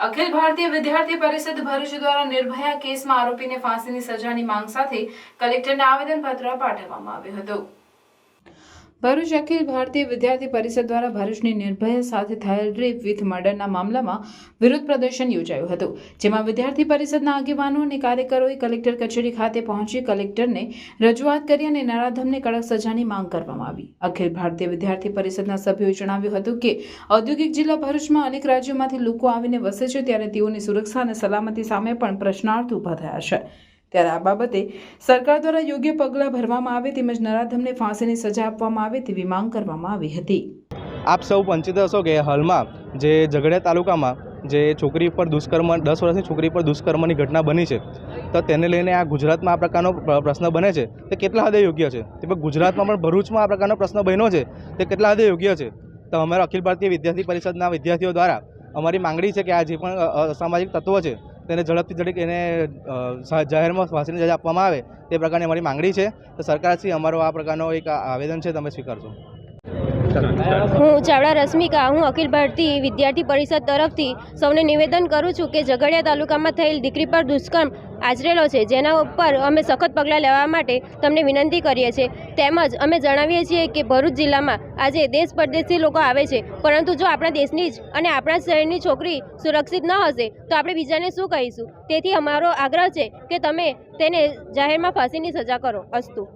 અખિલ ભારતીય વિદ્યાર્થી પરિષદ ભરૂચ દ્વારા નિર્ભયા કેસમાં આરોપીને ફાંસીની સજાની માંગ સાથે કલેક્ટરને આવેદનપત્ર પાઠવવામાં આવ્યું હતું। ભરૂચ અખિલ ભારતીય વિદ્યાર્થી પરિષદ દ્વારા ભરૂચની નિર્ભયા સાથે થયેલ રેપ વિથ મર્ડરના મામલામાં વિરોધ પ્રદર્શન યોજાયું હતું, જેમાં વિદ્યાર્થી પરિષદના આગેવાનો અને કાર્યકરોએ કલેક્ટર કચેરી ખાતે પહોંચી કલેક્ટરને રજૂઆત કરી અને નરાધમને કડક સજાની માંગ કરવામાં આવી। અખિલ ભારતીય વિદ્યાર્થી પરિષદના સભ્યોએ જણાવ્યું હતું કે ઔદ્યોગિક જિલ્લા ભરૂચમાં અનેક રાજ્યોમાંથી લોકો આવીને વસે છે, ત્યારે તેઓની સુરક્ષા અને સલામતી સામે પણ પ્રશ્નાર્થ ઊભા થયા છે। ત્યારે આ બાબતે સરકાર દ્વારા યોગ્ય પગલાં ભરવામાં આવે તેમજ નરાધમને ફાંસીની સજા આપવામાં આવે તેવી માંગ કરવામાં આવી હતી। આપ સૌ પંચિત હશો કે હાલમાં જે ઝઘડિયા તાલુકામાં જે છોકરી પર દુષ્કર્મ 10 વર્ષની છોકરી પર દુષ્કર્મની ઘટના બની છે, તો તેને લઈને આ ગુજરાતમાં આ પ્રકારનો પ્રશ્ન બને છે તે કેટલા હદે યોગ્ય છે? તે ગુજરાતમાં પણ ભરૂચમાં આ પ્રકારનો પ્રશ્ન બન્યો છે તે કેટલા હદે યોગ્ય છે? તો અમારા અખિલ ભારતીય વિદ્યાર્થી પરિષદના વિદ્યાર્થીઓ દ્વારા અમારી માંગણી છે કે આ જે પણ અસામાજિક તત્વો છે તેને ઝડપથી ઝડપ એને જાહેરમાં ફાંસીની સજા આપવામાં આવે તે પ્રકારની અમારી માંગણી છે। તો સરકારશ્રી અમારો આ પ્રકારનો એક આવેદન છે, તમે સ્વીકારશો? હું ચાવડા રશ્મિકા, હું અખિલ ભારતીય વિદ્યાર્થી પરિષદ તરફથી સૌને નિવેદન કરું છું કે ઝઘડિયા તાલુકામાં થયેલ દીકરી પર દુષ્કર્મ આચરેલો છે, જેના ઉપર અમે સખત પગલાં લેવા માટે તમને વિનંતી કરીએ છીએ। તેમજ અમે જણાવીએ છીએ કે ભરૂચ જિલ્લામાં આજે દેશ પરદેશથી લોકો આવે છે, પરંતુ જો આપણા દેશની જ અને આપણા શહેરની છોકરી સુરક્ષિત ન હશે તો આપણે બીજાને શું કહીશું? તેથી અમારો આગ્રહ છે કે તમે તેને જાહેરમાં ફાંસીની સજા કરો। અસ્તુ।